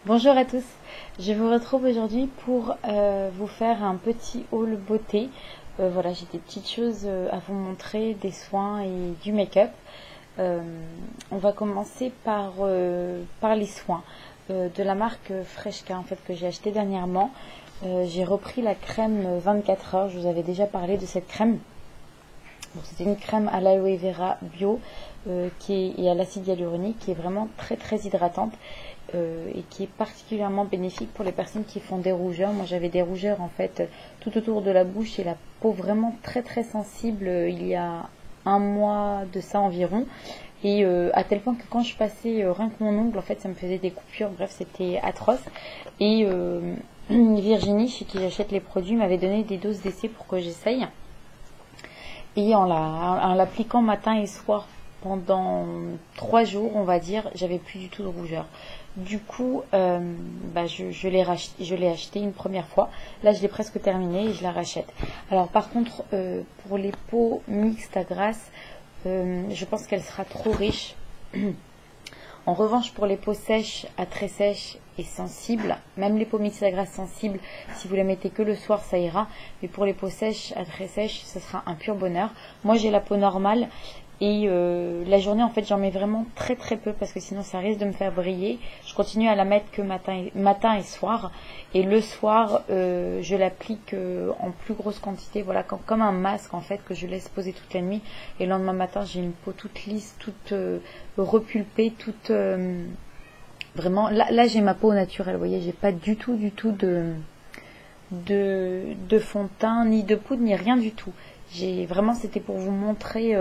Bonjour à tous, je vous retrouve aujourd'hui pour vous faire un petit haul beauté. Voilà, j'ai des petites choses à vous montrer, des soins et du make-up. On va commencer par les soins de la marque Freshka en fait, que j'ai acheté dernièrement. J'ai repris la crème 24 heures, je vous avais déjà parlé de cette crème. C'était une crème à l'aloe vera bio et à l'acide hyaluronique qui est vraiment très très hydratante et qui est particulièrement bénéfique pour les personnes qui font des rougeurs. Moi j'avais des rougeurs en fait tout autour de la bouche et la peau vraiment très très sensible il y a un mois de ça environ. Et à tel point que quand je passais rien que mon ongle, en fait ça me faisait des coupures, bref c'était atroce. Et Virginie, chez qui j'achète les produits, m'avait donné des doses d'essai pour que j'essaye. Et en l'appliquant matin et soir pendant 3 jours, on va dire, j'avais plus du tout de rougeur. Du coup, je l'ai acheté une première fois. Là, je l'ai presque terminé et je la rachète. Alors, par contre, pour les peaux mixtes à grasse, je pense qu'elle sera trop riche. En revanche, pour les peaux sèches à très sèches et sensibles, même les peaux mixtes à grasse sensibles, si vous les mettez que le soir, ça ira. Mais pour les peaux sèches à très sèches, ça sera un pur bonheur. Moi, j'ai la peau normale et la journée, en fait, j'en mets vraiment très très peu parce que sinon, ça risque de me faire briller. Je continue à la mettre que matin et soir. Et le soir, je l'applique en plus grosse quantité, voilà, comme un masque en fait que je laisse poser toute la nuit. Et le lendemain matin, j'ai une peau toute lisse, toute repulpée, toute vraiment. Là, j'ai ma peau naturelle. Vous voyez, j'ai pas du tout de fond de teint, ni de poudre, ni rien du tout. Vraiment, c'était pour vous montrer,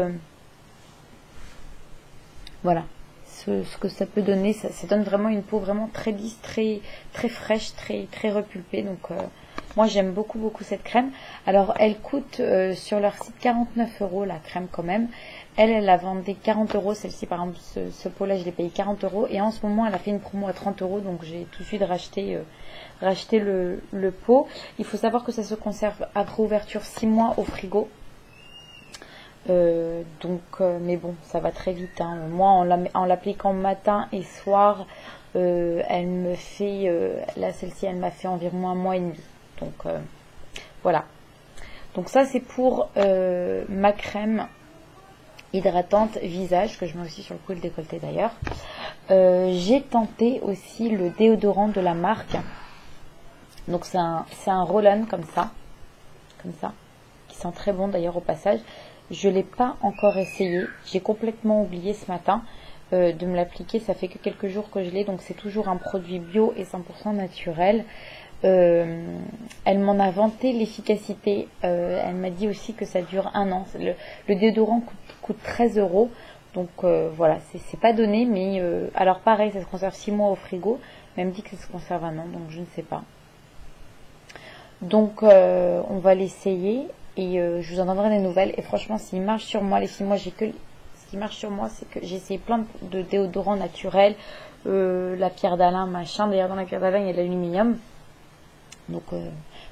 voilà. Ce que ça peut donner, ça donne vraiment une peau vraiment très lisse, très, très fraîche, très, très repulpée. Donc moi j'aime beaucoup cette crème. Alors elle coûte sur leur site 49 € la crème quand même. Elle la vendait 40 €, celle-ci par exemple, ce pot là je l'ai payé 40 € et en ce moment elle a fait une promo à 30 €, donc j'ai tout de suite racheté le pot. Il faut savoir que ça se conserve après ouverture 6 mois au frigo. Mais bon, ça va très vite, hein. Moi, en l'appliquant matin et soir, elle me fait, là, celle-ci, elle m'a fait environ 1 mois et demi. Donc, voilà. Donc ça, c'est pour ma crème hydratante visage, que je mets aussi sur le col décolleté d'ailleurs. J'ai tenté aussi le déodorant de la marque. Donc, c'est un roll-on comme ça, qui sent très bon d'ailleurs au passage. Je ne l'ai pas encore essayé. J'ai complètement oublié ce matin de me l'appliquer. Ça fait que quelques jours que je l'ai. Donc c'est toujours un produit bio et 100% naturel. Elle m'en a vanté l'efficacité. Elle m'a dit aussi que ça dure 1 an. Le déodorant coûte 13 €. Donc voilà, c'est pas donné. Mais alors pareil, ça se conserve 6 mois au frigo. Mais elle me dit que ça se conserve 1 an. Donc je ne sais pas. Donc on va l'essayer. Et je vous en donnerai des nouvelles. Et franchement, s'il marche sur moi, les 6 mois, ce qui marche sur moi, c'est que j'ai essayé plein de déodorants naturels. La pierre d'Alain, machin. D'ailleurs, dans la pierre d'Alain, il y a de l'aluminium. Donc,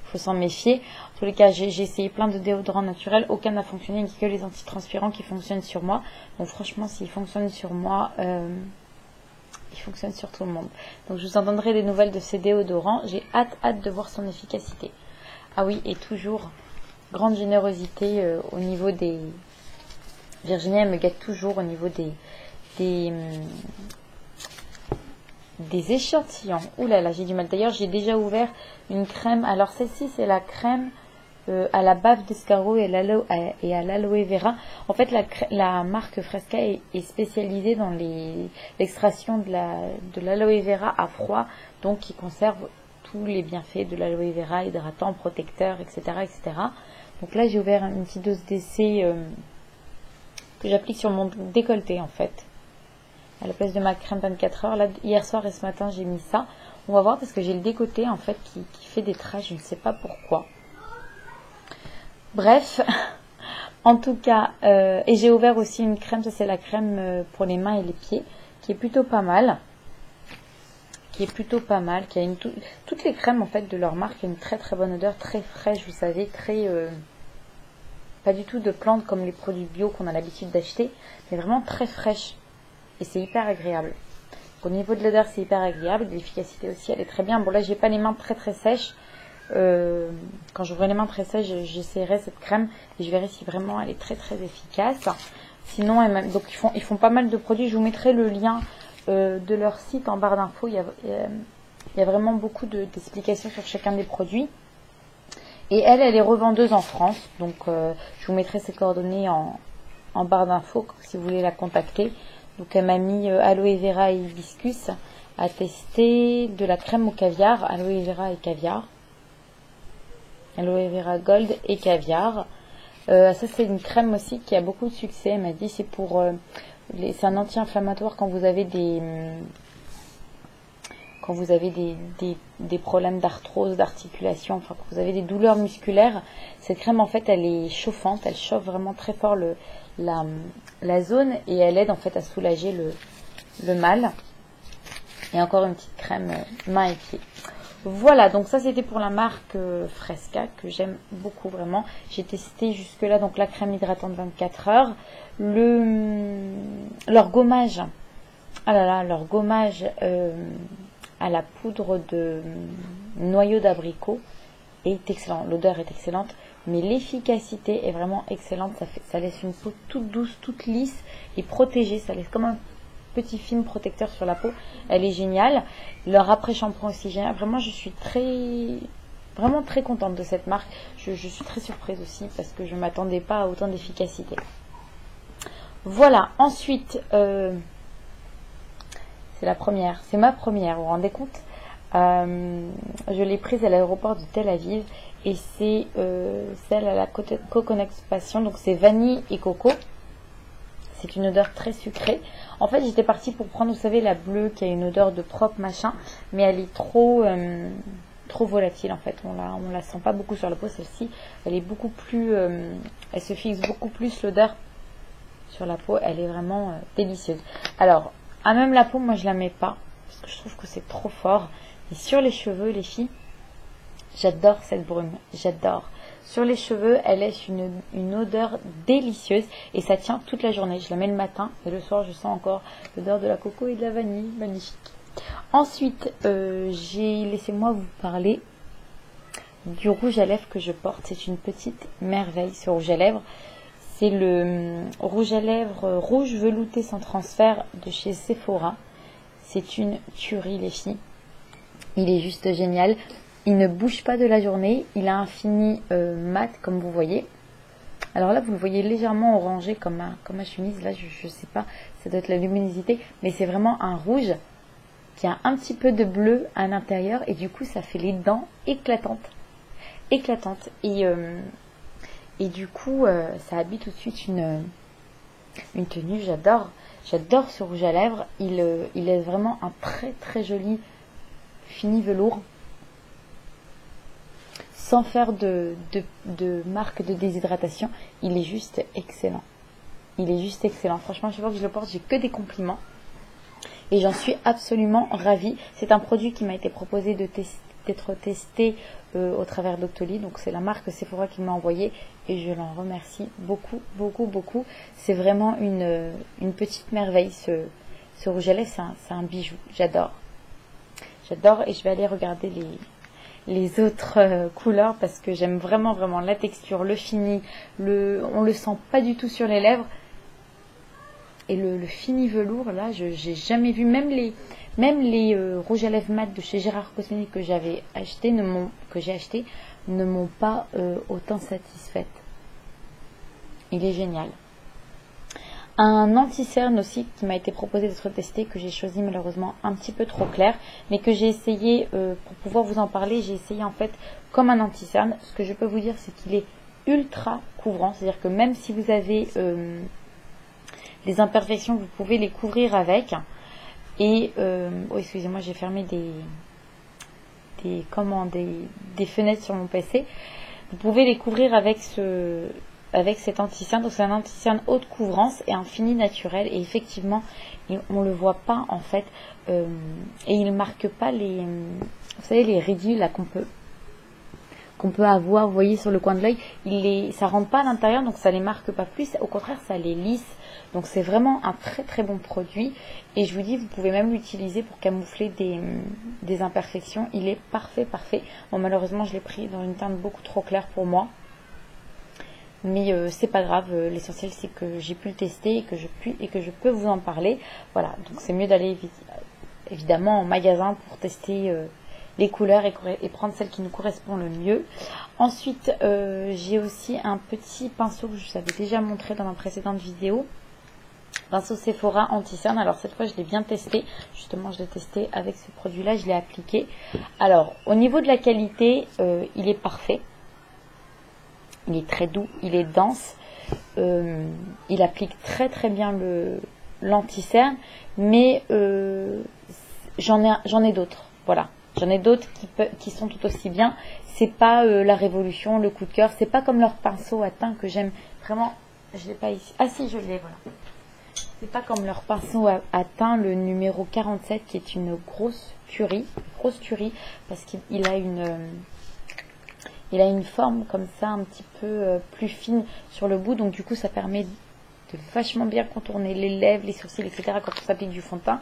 faut s'en méfier. En tous les cas, j'ai essayé plein de déodorants naturels. Aucun n'a fonctionné. Il n'y a que les antitranspirants qui fonctionnent sur moi. Donc, franchement, s'ils fonctionnent sur moi, ils fonctionnent sur tout le monde. Donc, je vous en donnerai des nouvelles de ces déodorants. J'ai hâte de voir son efficacité. Ah oui, et toujours... grande générosité au niveau des... Virginie, elle me gâte toujours au niveau des échantillons. Ouh là là, j'ai du mal. D'ailleurs, j'ai déjà ouvert une crème. Alors, celle-ci, c'est la crème à la bave d'escargot et à l'aloe vera. En fait, la marque Freshka est spécialisée dans l'extraction de l'aloe vera à froid, donc qui conserve tous les bienfaits de l'aloe vera, hydratant, protecteur, etc., etc. Donc là, j'ai ouvert une petite dose d'essai que j'applique sur mon décolleté, en fait. À la place de ma crème 24 heures. Là, hier soir et ce matin, j'ai mis ça. On va voir parce que j'ai le décolleté, en fait, qui fait des traces. Je ne sais pas pourquoi. Bref. En tout cas, et j'ai ouvert aussi une crème. Ça, c'est la crème pour les mains et les pieds, qui est plutôt pas mal. Qui a toutes les crèmes, en fait, de leur marque, une très très bonne odeur, très fraîche, vous savez, très... pas du tout de plantes comme les produits bio qu'on a l'habitude d'acheter, mais vraiment très fraîche. Et c'est hyper agréable. Au niveau de l'odeur, c'est hyper agréable. L'efficacité aussi, elle est très bien. Bon, là, j'ai pas les mains très très sèches. Quand j'aurai les mains très sèches, j'essaierai cette crème et je verrai si vraiment elle est très très efficace. Sinon, donc ils font pas mal de produits. Je vous mettrai le lien de leur site en barre d'infos. Il y a vraiment beaucoup d'explications sur chacun des produits. Et elle est revendeuse en France. Donc, je vous mettrai ses coordonnées en barre d'infos si vous voulez la contacter. Donc, elle m'a mis aloe vera et hibiscus à tester, de la crème au caviar, aloe vera et caviar. Aloe vera gold et caviar. Ça, c'est une crème aussi qui a beaucoup de succès. Elle m'a dit c'est pour c'est un anti-inflammatoire quand vous avez des problèmes d'arthrose, d'articulation, enfin quand vous avez des douleurs musculaires. Cette crème, en fait, elle est chauffante, elle chauffe vraiment très fort la zone et elle aide en fait à soulager le mal. Et encore une petite crème main et pied. Voilà, donc ça c'était pour la marque Fresca que j'aime beaucoup vraiment. J'ai testé jusque là donc la crème hydratante 24 heures, leur gommage. Ah là là, leur gommage à la poudre de noyau d'abricot est excellent. L'odeur est excellente, mais l'efficacité est vraiment excellente. Ça laisse une peau toute douce, toute lisse et protégée. Ça laisse comme un petit film protecteur sur la peau. Elle est géniale. Leur après-shampoing aussi génial. Vraiment, je suis vraiment très contente de cette marque. Je suis très surprise aussi parce que je ne m'attendais pas à autant d'efficacité. Voilà. Ensuite, c'est la première. C'est ma première, vous vous rendez compte? Je l'ai prise à l'aéroport de Tel Aviv et c'est celle à la Coconut Passion. Donc c'est vanille et coco. C'est une odeur très sucrée. En fait, j'étais partie pour prendre, vous savez, la bleue qui a une odeur de propre machin, mais elle est trop volatile en fait. On la sent pas beaucoup sur la peau. Celle-ci, elle est beaucoup plus, elle se fixe beaucoup plus l'odeur sur la peau. Elle est vraiment délicieuse. Alors, à même la peau, moi je la mets pas parce que je trouve que c'est trop fort. Et sur les cheveux, les filles, j'adore cette brume. J'adore. Sur les cheveux, elle laisse une odeur délicieuse et ça tient toute la journée. Je la mets le matin et le soir, je sens encore l'odeur de la coco et de la vanille. Magnifique. Ensuite, laissez-moi vous parler du rouge à lèvres que je porte. C'est une petite merveille, ce rouge à lèvres. C'est le rouge à lèvres rouge velouté sans transfert de chez Sephora. C'est une tuerie, les filles. Il est juste génial. Il ne bouge pas de la journée. Il a un fini mat, comme vous voyez. Alors là, vous le voyez légèrement orangé comme ma chemise. Là, je ne sais pas, ça doit être la luminosité. Mais c'est vraiment un rouge qui a un petit peu de bleu à l'intérieur. Et du coup, ça fait les dents éclatantes. Éclatantes. Et du coup, ça habille tout de suite une tenue. J'adore. J'adore ce rouge à lèvres. Il est vraiment un très très joli fini velours. Sans faire de marque de déshydratation, il est juste excellent. Il est juste excellent. Franchement, chaque fois que je le porte, j'ai que des compliments. Et j'en suis absolument ravie. C'est un produit qui m'a été proposé d'être testé au travers d'Octoly. Donc c'est la marque Sephora qui m'a envoyé. Et je l'en remercie beaucoup, beaucoup, beaucoup. C'est vraiment une petite merveille. Ce rouge à lèvres, c'est un bijou. J'adore. J'adore et je vais aller regarder les autres couleurs parce que j'aime vraiment vraiment la texture, le fini, on le sent pas du tout sur les lèvres et le fini velours là, j'ai jamais vu, même les rouges à lèvres mat de chez Gérard Cosmetics que j'ai acheté ne m'ont pas autant satisfaite. Il est génial. Un anti-cerne aussi qui m'a été proposé d'être testé, que j'ai choisi malheureusement un petit peu trop clair, mais que j'ai essayé, pour pouvoir vous en parler, j'ai essayé en fait comme un anti-cerne. Ce que je peux vous dire, c'est qu'il est ultra couvrant, c'est-à-dire que même si vous avez des imperfections, vous pouvez les couvrir avec. Et, oh excusez-moi, j'ai fermé des fenêtres sur mon PC. Vous pouvez les couvrir avec cet anti-cerne. Donc c'est un anti-cerne haute couvrance et un fini naturel. Et effectivement, on ne le voit pas en fait. Et il ne marque pas vous savez, les ridules là qu'on qu'on peut avoir, vous voyez, sur le coin de l'œil, ça rentre pas à l'intérieur, donc ça les marque pas plus. Au contraire, ça les lisse. Donc c'est vraiment un très très bon produit. Et je vous dis, vous pouvez même l'utiliser pour camoufler des imperfections. Il est parfait, parfait. Bon, malheureusement, je l'ai pris dans une teinte beaucoup trop claire pour moi. Mais c'est pas grave, l'essentiel c'est que j'ai pu le tester et que je peux vous en parler. Voilà, donc c'est mieux d'aller évidemment en magasin pour tester les couleurs et prendre celle qui nous correspond le mieux. Ensuite, j'ai aussi un petit pinceau que je vous avais déjà montré dans ma précédente vidéo. Pinceau Sephora anti-cerne. Alors cette fois je l'ai bien testé. Justement je l'ai testé avec ce produit là, je l'ai appliqué. Alors au niveau de la qualité, il est parfait. Il est très doux, il est dense. Il applique très très bien l'anti-cerne. Mais j'en ai d'autres. Voilà. J'en ai d'autres qui sont tout aussi bien. C'est pas la révolution, le coup de cœur. C'est pas comme leur pinceau à teint que j'aime vraiment. Je l'ai pas ici. Ah si, je l'ai, voilà. C'est pas comme leur pinceau à teint, le numéro 47, qui est une grosse tuerie, parce qu'il a une forme comme ça, un petit peu plus fine sur le bout, donc du coup ça permet de vachement bien contourner les lèvres, les sourcils, etc. quand on s'applique du fond de teint.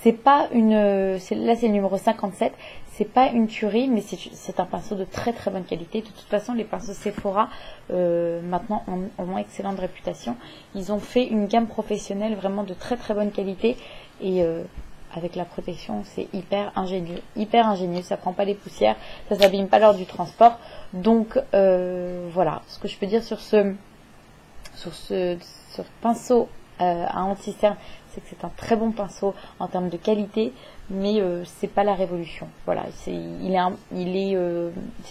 C'est pas là c'est le numéro 57, c'est pas une tuerie, mais c'est un pinceau de très très bonne qualité. De toute façon, les pinceaux Sephora maintenant ont excellente réputation. Ils ont fait une gamme professionnelle vraiment de très très bonne qualité et avec la protection, c'est hyper ingénieux, ça prend pas les poussières, ça s'abîme pas lors du transport. Donc voilà, ce que je peux dire sur ce pinceau à anti-cerne, c'est que c'est un très bon pinceau en termes de qualité, mais c'est pas la révolution. Voilà, c'est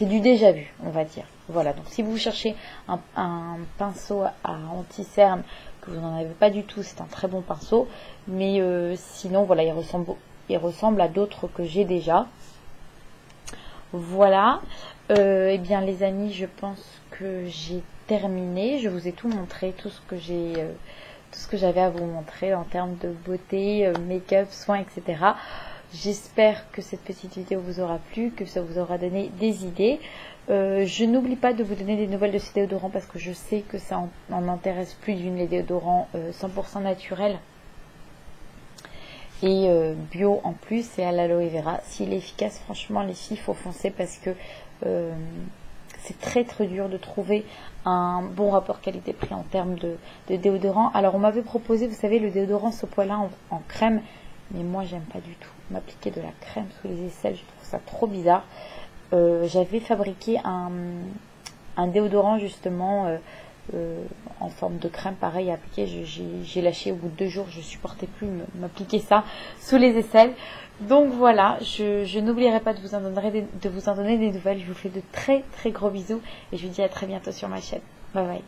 du déjà vu, on va dire. Voilà, donc si vous cherchez un pinceau à anti-cerne que vous n'en avez pas du tout, c'est un très bon pinceau, mais sinon voilà, il ressemble à d'autres que j'ai déjà. Voilà, eh bien les amis, je pense que j'ai terminé. Je vous ai tout montré, tout ce que j'avais à vous montrer en termes de beauté, make-up, soins, etc. J'espère que cette petite vidéo vous aura plu, que ça vous aura donné des idées. Je n'oublie pas de vous donner des nouvelles de ces déodorants parce que je sais que ça en intéresse plus d'une, les déodorants 100% naturels et bio en plus et à l'aloe vera. S'il est efficace, franchement les filles, il faut foncer parce que c'est très très dur de trouver un bon rapport qualité-prix en termes de déodorant. Alors on m'avait proposé, vous savez, le déodorant Sopola en crème, mais moi j'aime pas du tout m'appliquer de la crème sous les aisselles, je trouve ça trop bizarre. J'avais fabriqué un déodorant justement en forme de crème, pareil à appliquer. J'ai lâché au bout de 2 jours, je supportais plus m'appliquer ça sous les aisselles. Donc voilà, je n'oublierai pas de vous en donner des nouvelles. Je vous fais de très très gros bisous et je vous dis à très bientôt sur ma chaîne. Bye bye.